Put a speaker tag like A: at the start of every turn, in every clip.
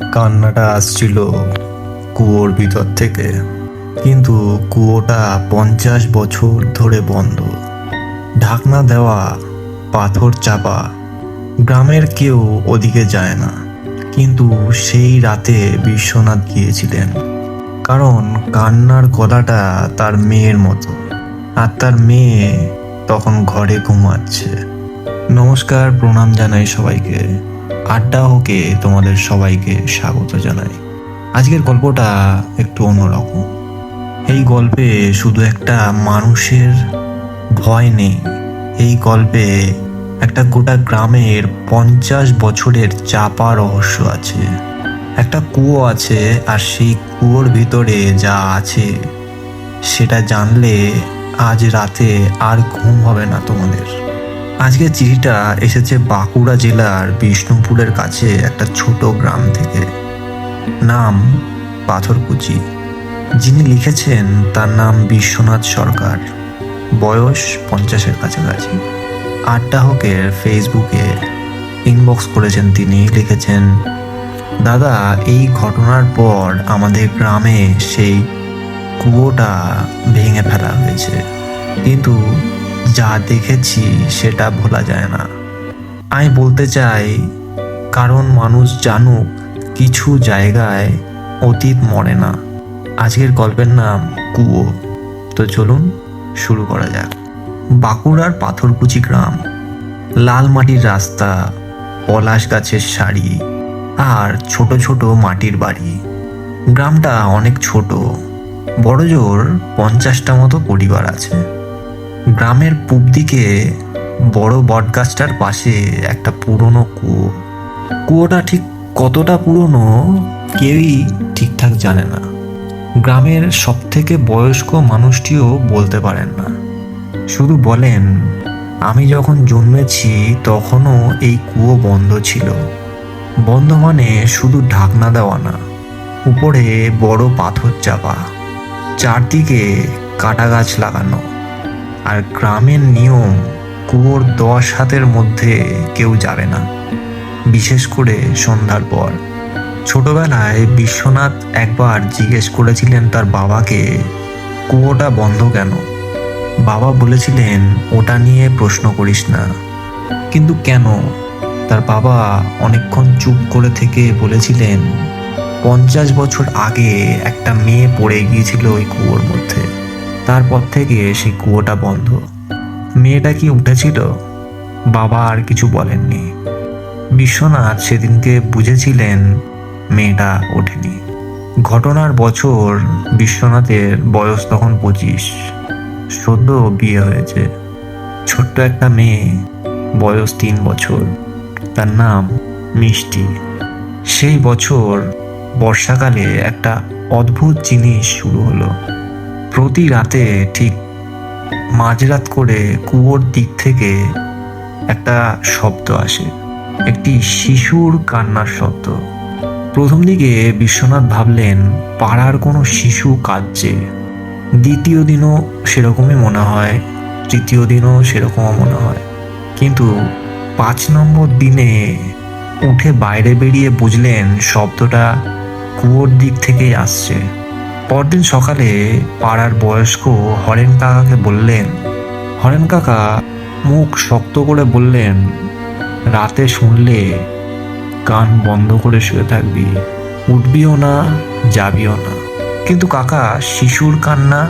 A: কান্নাটা আসছিল কুয়োর ভিতর থেকে, কিন্তু কুয়োটা 50 বছর ধরে বন্ধ। ঢাকনা দেওয়া, পাথর চাপা, গ্রামের কেউ ওদিকে যায় না। কিন্তু সেই রাতে বিশ্বনাথ গিয়েছিলেন, কারণ কান্নার গলাটা তার মেয়ের মতো, আর তার মেয়ে তখন ঘরে ঘুমাচ্ছে। নমস্কার, প্রণাম জানাই সবাইকে। আড্ডা হোকে তোমাদের সবাইকে স্বাগত জানাই। আজকের গল্পটা একটু অন্যরকম। এই গল্পে শুধু একটা মানুষের ভয় নেই, এই গল্পে একটা গোটা গ্রামের 50 বছরের চাপা রহস্য আছে। একটা কুয়ো আছে, আর সেই কুয়োর ভিতরে যা আছে সেটা জানলে আজ রাতে আর ঘুম হবে না তোমাদের। আজকে চিঠিটা এসেছে বাঁকুড়া জেলার বিষ্ণুপুরের কাছে একটা ছোট গ্রাম থেকে, নাম পাথরকুচি। যিনি লিখেছেন তার নাম বিশ্বনাথ সরকার, বয়স 50-এর কাছাকাছি। আড্ডা হোকের ফেসবুকে ইনবক্স করেছেন তিনি, লিখেছেন, দাদা, এই ঘটনার পর আমাদের গ্রামে সেই কুয়োটা ভেঙে ফেলা হয়েছে, কিন্তু যা দেখেছি সেটা ভোলা যায় না। আমি বলতে চাই, কারণ মানুষ জানুক কিছু জায়গায় অতীত মরে না। আজকের গল্পের নাম কুয়ো। তো চলুন শুরু করা যাক। বাঁকুড়ার পাথরকুচি গ্রাম, লাল মাটির রাস্তা, পলাশ গাছের সারি আর ছোট ছোট মাটির বাড়ি। গ্রামটা অনেক ছোট, বড়জোর 50টা মতো পরিবার আছে। গ্রামের পূব দিকে বড় বটগাছটার পাশে একটা পুরনো কুয়ো। কুয়োটা ঠিক কতটা পুরনো কেউই ঠিকঠাক জানে না। গ্রামের সব থেকে বয়স্ক মানুষটিও বলতে পারেন না, শুধু বলেন, আমি যখন জন্মেছি তখনও এই কুয়ো বন্ধ ছিল। বন্ধ মানে শুধু ঢাকনা দেওয়া না, উপরে বড় পাথর চাপা, চারদিকে কাটা গাছ লাগানো। আর গ্রামের নিয়ম, কুয়োর 10 হাতের মধ্যে কেউ যাবে না, বিশেষ করে সন্ধ্যার পর। ছোটবেলায় বিশ্বনাথ একবার জিজ্ঞেস করেছিলেন তার বাবাকে, কুয়োটা বন্ধ কেন? বাবা বলেছিলেন, ওটা নিয়ে প্রশ্ন করিস না। কিন্তু কেন? তার বাবা অনেকক্ষণ চুপ করে থেকে বলেছিলেন, 50 বছর আগে একটা মেয়ে পড়ে গিয়েছিল ওই কুয়োর মধ্যে, তারপর থেকে সেই কুয়োটা বন্ধ। মেয়েটা কি উঠেছিল? বাবা আর কিছু বলেননি। বিশ্বনাথ সেদিনকে বুঝেছিলেন মেয়েটা ওঠেনি। ঘটনার বছর বিশ্বনাথের বয়স তখন 25, সদ্য বিয়ে হয়েছে। ছোট্ট একটা মেয়ে, বয়স 3 বছর, তার নাম মিষ্টি। সেই বছর বর্ষাকালে একটা অদ্ভুত জিনিস শুরু হলো। প্রতি রাতে ঠিক মাঝরাত করে কুয়োর দিক থেকে একটা শব্দ আসে, একটি শিশুর কান্নার শব্দ। প্রথম দিকে বিশ্বনাথ ভাবলেন পাড়ার কোনো শিশু কাঁদছে। দ্বিতীয় দিনও সেরকমই মনে হয়, তৃতীয় দিনও সেরকমও মনে হয়, কিন্তু 5 নম্বর দিনে উঠে বাইরে বেরিয়ে বুঝলেন শব্দটা কুয়োর দিক থেকেই আসছে। পরদিন সকালে পাড়ার বয়স্ক হরেন কাকাকে বললেন। হরেন কাকা মুখ শক্ত করে বললেন, রাতে শুনলে কান বন্ধ করে শুয়ে থাকবি, উঠবিও না, যাবিও না। কিন্তু কাকা, শিশুর কান্না?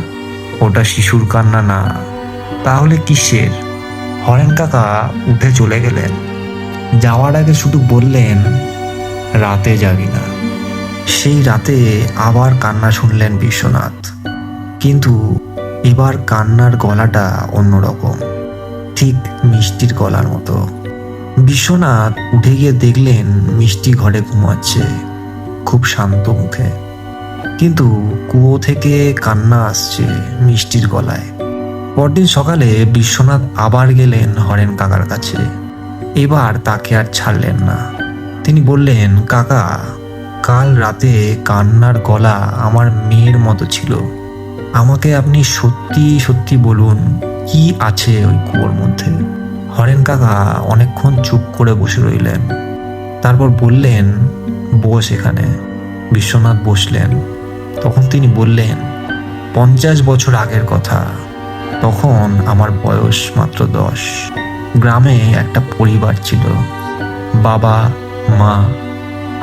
A: ওটা শিশুর কান্না না। তাহলে কিসের? হরেন কাকা উঠে চলে গেলেন। যাওয়ার আগে শুধু বললেন, রাতে যাবি না। সেই রাতে আবার কান্না শুনলেন বিশ্বনাথ, কিন্তু এবার কান্নার গলাটা অন্যরকম, ঠিক মিষ্টির গলার মতো। বিশ্বনাথ উঠে গিয়ে দেখলেন মিষ্টি ঘরে ঘুমাচ্ছে, খুব শান্ত মুখে, কিন্তু কুয়ো থেকে কান্না আসছে মিষ্টির গলায়। পরদিন সকালে বিশ্বনাথ আবার গেলেন হরেন কাকার কাছে। এবার তাকে আর ছাড়লেন না। তিনি বললেন, কাকা, কাল রাতে কান্নার গলা আমার মেয়ের মতো ছিল। আমাকে আপনি সত্যি সত্যি বলুন, কি আছে ওই কুয়োর মধ্যে? হরেন কাকা অনেকক্ষণ চুপ করে বসে রইলেন, তারপর বললেন, বস এখানে। বিশ্বনাথ বসলেন। তখন তিনি বললেন, 50 বছর আগের কথা। তখন আমার বয়স মাত্র 10। গ্রামে একটা পরিবার ছিল, বাবা, মা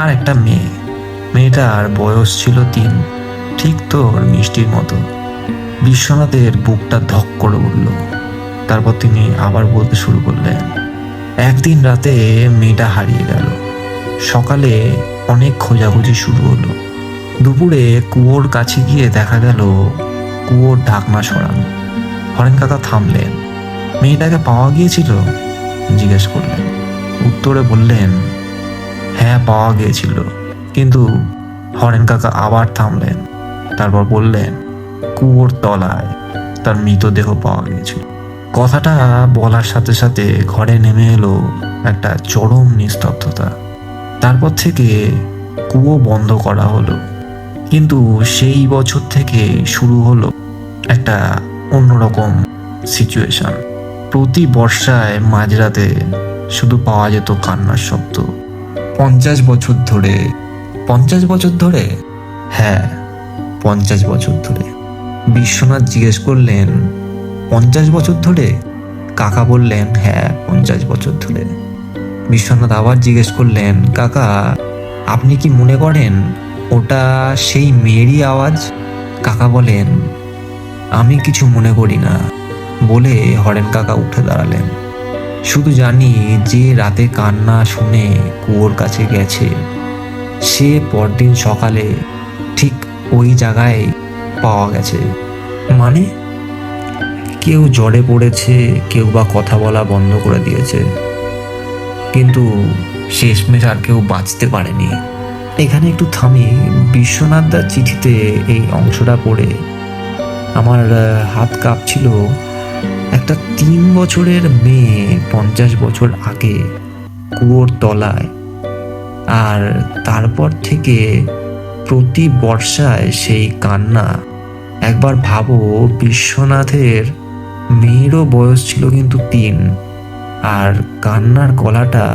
A: আর একটা মেয়ে। মেয়েটার বয়স ছিল 3, ঠিক তোর মিষ্টির মতো। বিশ্বনাথের বুকটা ধক করে উঠল। তারপর তিনি আবার বলতে শুরু করলেন, একদিন রাতে মেয়েটা হারিয়ে গেল। সকালে অনেক খোঁজাখুঁজি শুরু হলো। দুপুরে কুয়োর কাছে গিয়ে দেখা গেল কুয়োর ঢাকনা সরানো। হরেন কাকা থামলেন। মেয়েটাকে পাওয়া গিয়েছিল? জিজ্ঞেস করলেন। উত্তরে বললেন, হ্যাঁ পাওয়া গিয়েছিল। কিন্তু হরেন কাকা আবার থামলেন। তারপর বললেন, কুয়োর তলায় তার মৃতদেহ পাওয়া গিয়েছিল। কথাটা বলার সাথে সাথে ঘরে নেমে এলো একটা চরম নিস্তব্ধতা। তারপর থেকে কুয়ো বন্ধ করা হলো। কিন্তু সেই বছর থেকে শুরু হলো একটা অন্যরকম সিচুয়েশন। প্রতি বর্ষায় মাঝরাতে শুধু পাওয়া যেত কান্নার শব্দ। 50 বছর ধরে। 50 বছর ধরে? হ্যাঁ, 50 বছর ধরে। বিশ্বনাথ জিজ্ঞেস করলেন, 50 বছর ধরে? কাকা বললেন, হ্যাঁ 50 বছর ধরে। বিশ্বনাথ আবার জিজ্ঞেস করলেন, কাকা আপনি কি মনে করেন ওটা সেই মেয়েরই আওয়াজ? কাকা বলেন, আমি কিছু মনে করি না। বলে হরেন কাকা উঠে দাঁড়ালেন। শুধু জানি যে রাতে কান্না শুনে কুয়োর কাছে গেছে, সে পরদিন সকালে ঠিক ওই জায়গায় পাওয়া গেছে। মানে? কেউ জ্বরে পড়েছে, কেউ বা কথা বলা বন্ধ করে দিয়েছে, কিন্তু শেষমেশ আর কেউ বাঁচতে পারেনি। এখানে একটু থামি। বিশ্বনাথ দার চিঠিতে এই অংশটা পড়ে আমার হাত কাঁপছিল। একটা 3 বছরের মেয়ে 50 বছর আগে কুয়োর তলায়, আর তারপর থেকে প্রতি বর্ষায় সেই কান্না। একবার ভাবো, বিশ্বনাথের মেয়েরও বয়স ছিল কিন্তু 3, আর কান্নার গলাটা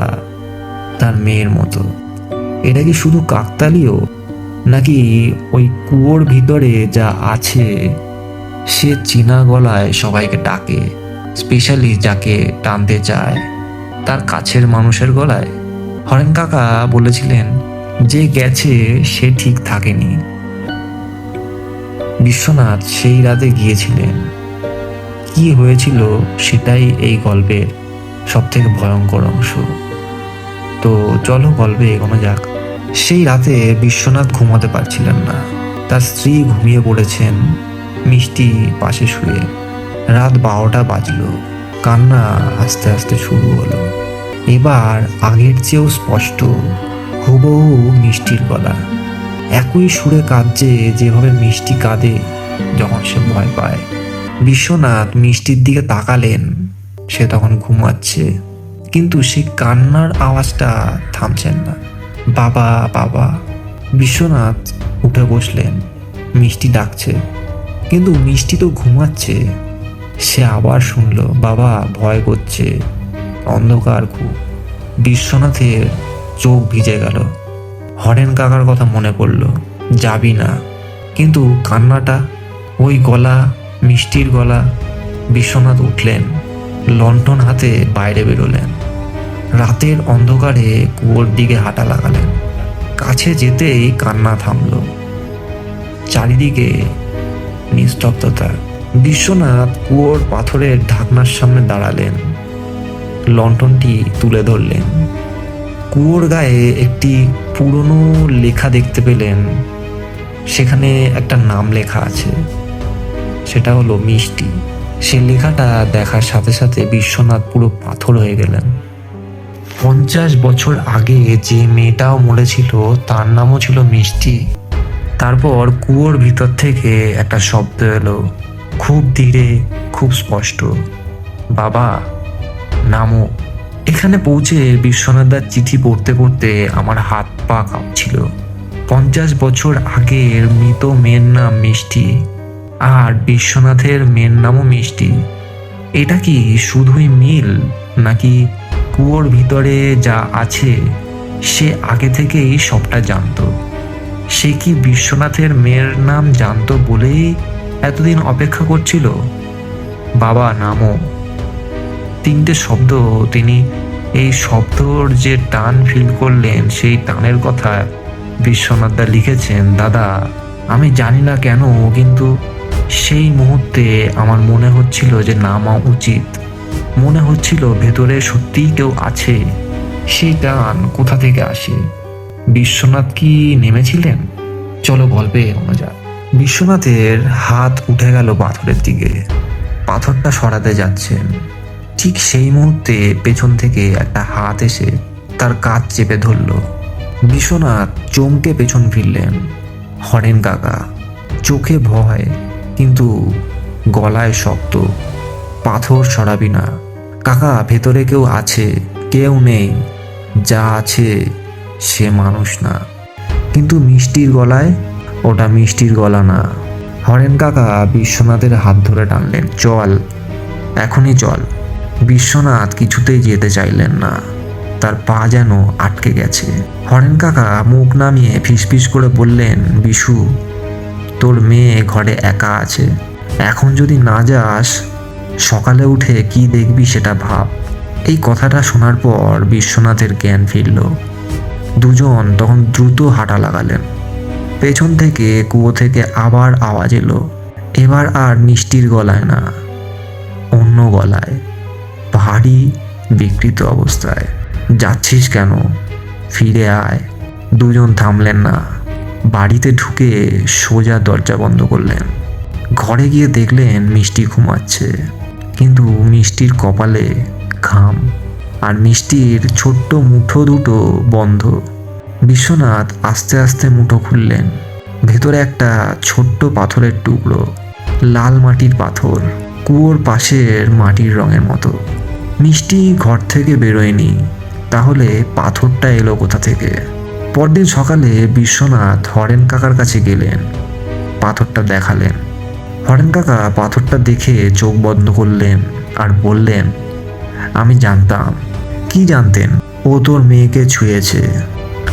A: তার মেয়ের মতো। এটা কি শুধু কাকতালীয়, নাকি ওই কুয়োর ভিতরে যা আছে সে চীনা গলায় সবাইকে ডাকে, স্পেশালি যাকে টানতে চায় তার কাছের মানুষের গলায়? হরেন কাকা বলেছিলেন, যে গেছে সে ঠিক থাকেনি। বিশ্বনাথ সেই রাতে গিয়েছিলেন। কি হয়েছিল সেটাই এই গল্পের সব থেকে ভয়ঙ্কর অংশ। তো চলো গল্পে এগোনো যাক। সেই রাতে বিশ্বনাথ ঘুমাতে পারছিলেন না। তার স্ত্রী ঘুমিয়ে পড়েছেন, মিষ্টি পাশে শুয়ে। রাত 12টা বাজলো। কান্না আস্তে আস্তে শুরু হলো। এবার আগের চেয়েও স্পষ্ট, হুবহু মিষ্টির গলা। একই সুরে কাঁদছে যেভাবে মিষ্টি কাঁদে যখন সে ভয় পায়। বিশ্বনাথ মিষ্টির দিকে তাকালেন। সে তখন ঘুমাচ্ছে, কিন্তু সেই কান্নার আওয়াজটা থামছেন না। বাবা বাবা। বিশ্বনাথ উঠে বসলেন। মিষ্টি ডাকছে, কিন্তু মিষ্টি তো ঘুমাচ্ছে। সে আবার শুনল, বাবা ভয় করছে, অন্ধকার খুব। বিশ্বনাথের চোখ ভিজে গেল। হরেন কাকার কথা মনে পড়ল, যাবি না? কিন্তু কান্নাটা, ওই গলা, মিষ্টির গলা। বিশ্বনাথ উঠলেন, লণ্ঠন হাতে বাইরে বেরোলেন। রাতের অন্ধকারে কুয়োর দিকে হাঁটা লাগালেন। কাছে যেতেই কান্না থামল। চারিদিকে নিস্তব্ধতা। বিশ্বনাথ কুয়োর পাথরের ঢাকনার সামনে দাঁড়ালেন, লণ্ঠনটি তুলে ধরলেন। কুয়োর গায়ে একটি পুরনো লেখা দেখতে পেলেন। সেখানে একটা নাম লেখা আছে, সেটা হলো মিষ্টি। সে লেখাটা দেখার সাথে সাথে বিশ্বনাথ পুরো পাথর হয়ে গেলেন। 50 বছর আগে যে মেয়েটাও মরেছিল তার নামও ছিল মিষ্টি। তারপর কুয়োর ভিতর থেকে একটা শব্দ এলো, খুব ধীরে, খুব স্পষ্ট, বাবা নামো। এখানে পৌঁছে বিশ্বনাথদার চিঠি পড়তে পড়তে আমার হাত পা কাঁপছিল। 50 বছর আগের মৃত মেয়ের নাম মিষ্টি, আর বিশ্বনাথের মেয়ের নামও মিষ্টি। এটা কি শুধুই মিল, নাকি কুয়োর ভিতরে যা আছে সে আগে থেকেই সবটা জানতো। সে কি বিশ্বনাথের মেয়ের নাম জানতো বলেই এতদিন অপেক্ষা করছিল? বাবা নামও, তিনটে শব্দ। তিনি এই শব্দর যে টান ফিল করলেন, সেই টানের কথা বিশ্বনাথ দা লিখেছেন। দাদা, আমি জানি না কেন, কিন্তু সেই মুহূর্তে আমার মনে হচ্ছিল যে নামা উচিত। মনে হচ্ছিল ভেতরে সত্যিই কেউ আছে। সেই টান কোথা থেকে আসে? বিশ্বনাথ কি নেমেছিলেন? চলো গল্পে এগোনো যাক। বিশ্বনাথের হাত উঠে গেল পাথরের দিকে। পাথরটা সরাতে যাচ্ছেন, ঠিক সেই মুহূর্তে পেছন থেকে একটা হাত এসে তার কাঁধ চেপে ধরল। বিশ্বনাথ চমকে পেছন ফিরলেন। হরেন কাকা, চোখে ভয় কিন্তু গলায় শক্ত। পাথর সরাবি না কাকা, ভেতরে কেউ আছে। কেউ নেই, যা আছে সে মানুষ না। কিন্তু মিষ্টির গলায়, ওটা মিষ্টির গলা না। হরেন কাকা বিশ্বনাথের হাত ধরে টানলেন। চল, এখনই চল। বিশ্বনাথ কিছুতেই যেতে চাইলেন না, তার পা যেন আটকে গেছে। হরেন কাকা মুখ নামিয়ে ফিসফিস করে বললেন, বিশু, তোর মেয়ে ঘরে একা আছে। এখন যদি না যাস, সকালে উঠে কি দেখবি সেটা ভাব। এই কথাটা শোনার পর বিশ্বনাথের জ্ঞান ফিরল। দুজন তখন দ্রুত হাঁটা লাগালেন। পেছন থেকে কুয়ো থেকে আবার আওয়াজ এলো। এবার আর মিষ্টির গলায় না, অন্য গলায়, ভারী বিকৃত অবস্থায়। যাচ্ছিস কেন? ফিরে আয়। দুজন থামলেন না। বাড়িতে ঢুকে সোজা দরজা বন্ধ করলেন। ঘরে গিয়ে দেখলেন মিষ্টি ঘুমাচ্ছে, কিন্তু মিষ্টির কপালে ঘাম, আর মিষ্টির ছোট্ট মুঠো দুটো বন্ধ। বিশ্বনাথ আস্তে আস্তে মুঠো খুললেন। ভেতরে একটা ছোট্ট পাথরের টুকরো, লাল মাটির পাথর, কুয়োর পাশের মাটির রঙের মতো। মিষ্টি ঘর থেকে বেরোয়নি, তাহলে পাথরটা এলো কোথা থেকে? পরদিন সকালে বিশ্বনাথ হরেন কাকার কাছে গেলেন, পাথরটা দেখালেন। হরেন কাকা পাথরটা দেখে চোখ বন্ধ করলেন আর বললেন, আমি জানতাম। কি জানতেন? ও তোর মেয়েকে ছুঁয়েছে,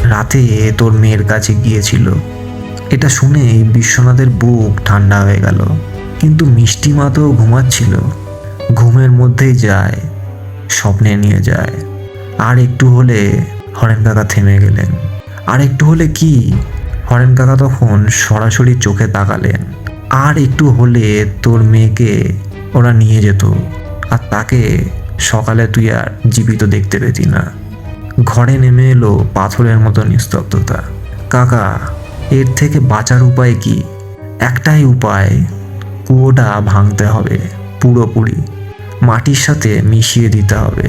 A: রাতে তোর মেয়ের কাছে গিয়েছিল। এটা শুনেই বিশ্বনাথের বুক ঠান্ডা হয়ে গেল। কিন্তু মিষ্টি মা তো ঘুমাচ্ছিল। ঘুমের মধ্যেই যায়, স্বপ্নে নিয়ে যায়। আর একটু হলে, হরেন কাকা থেমে গেলেন। আর একটু হলে কি? হরেন কাকা তখন সরাসরি চোখে তাকালেন। আর একটু হলে তোর মেয়েকে ওরা নিয়ে যেত, আর তাকে সকালে তুই আর জীবিত দেখতে পেতি না। ঘরে নেমে এলো পাথরের মতো নিস্তব্ধতা। কাকা, এর থেকে বাঁচার উপায় কি? একটাই উপায়, কুয়োটা ভাঙতে হবে পুরোপুরি, মাটির সাথে মিশিয়ে দিতে হবে,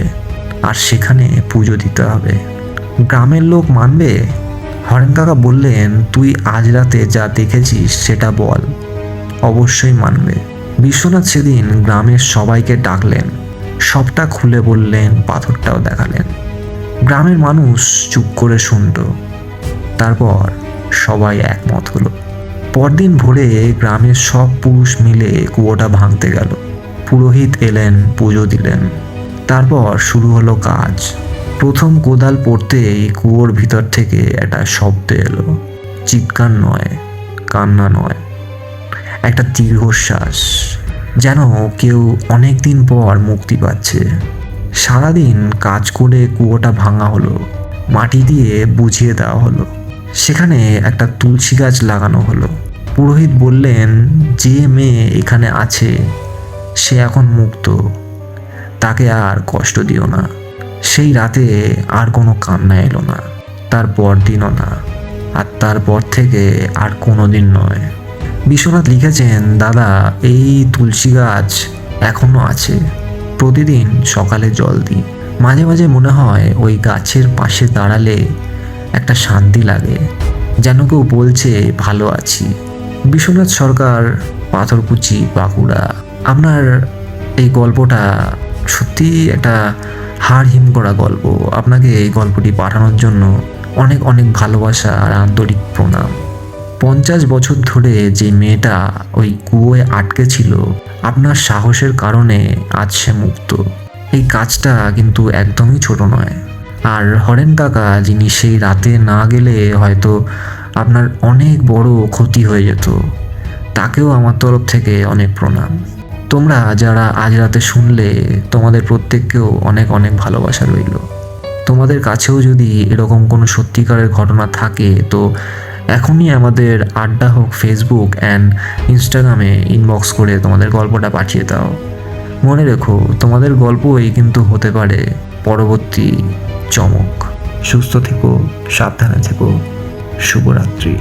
A: আর সেখানে পুজো দিতে হবে। গ্রামের লোক মানবে? হরেন কাকা বললেন, তুই আজ রাতে যা দেখেছিস সেটা বল, অবশ্যই মানবে। বিশ্বনাথ সেদিন গ্রামের সবাইকে ডাকলেন, সবটা খুলে বললেন, পাথরটাও দেখালেন। গ্রামের মানুষ চুপ করে শুনল। তারপর সবাই একমত হলো। পরদিন ভোরে গ্রামের সব পুরুষ মিলে কুয়োটা ভাঙতে গেল। পুরোহিত এলেন, পুজো দিলেন। তারপর শুরু হলো কাজ। প্রথম কোদাল পড়তেই কুয়োর ভিতর থেকে একটা শব্দ এলো। চিৎকার নয়, কান্না নয়, একটা দীর্ঘশ্বাস, যেন কেউ অনেক দিন পর মুক্তি পাচ্ছে। সারাদিন কাজ করে কুয়োটা ভাঙা হলো, মাটি দিয়ে বুঝিয়ে দেওয়া হলো। সেখানে একটা তুলসী গাছ লাগানো হলো। পুরোহিত বললেন, যে মেয়ে এখানে আছে সে এখন মুক্ত, তাকে আর কষ্ট দিও না। সেই রাতে আর কোনো কান্না এলো না, তারপর দিনও না, আর তারপর থেকে আর কোনো দিন নয়। বিশ্বনাথ লিখেছেন, দাদা, এই তুলসী গাছ এখনো আছে। প্রতিদিন সকালে জল দিই। মাঝে মাঝে মনে হয় ওই গাছের পাশে দাঁড়ালে একটা শান্তি লাগে, যেন কেউ বলছে ভালো আছি। বিশ্বনাথ সরকার, পাথরকুচি, বাঁকুড়া। আপনার এই গল্পটা সত্যি একটা হাড় হিম করা গল্প। আপনাকে এই গল্পটি পাঠানোর জন্য অনেক অনেক ভালোবাসা আর আন্তরিক প্রণাম। 50 বছর ধরে যে মেয়েটা ওই কুয়োয় আটকে ছিল, আপনার সাহসের কারণে আজ সে মুক্ত। এই কাজটা কিন্তু একদমই ছোট নয়।
B: আর হরেন কাকা, যিনি সেই রাতে না গেলে হয়তো আপনার অনেক বড় ক্ষতি হয়ে যেত, তাকেও আমার তরফ থেকে অনেক প্রণাম। তোমরা যারা আজ রাতে শুনলে, তোমাদের প্রত্যেককেও অনেক অনেক ভালোবাসা রইল। তোমাদের কাছেও যদি এরকম কোনো সত্যিকারের ঘটনা থাকে, তো এখনই আমাদের আড্ডা হোক ফেসবুক অ্যান্ড ইনস্টাগ্রামে ইনবক্স করে তোমাদের গল্পটা পাঠিয়ে দাও। মনে রেখো, তোমাদের গল্পই কিন্তু হতে পারে পরবর্তী চমক। সুস্থ থেকো, সাবধানে থেকো, শুভরাত্রি।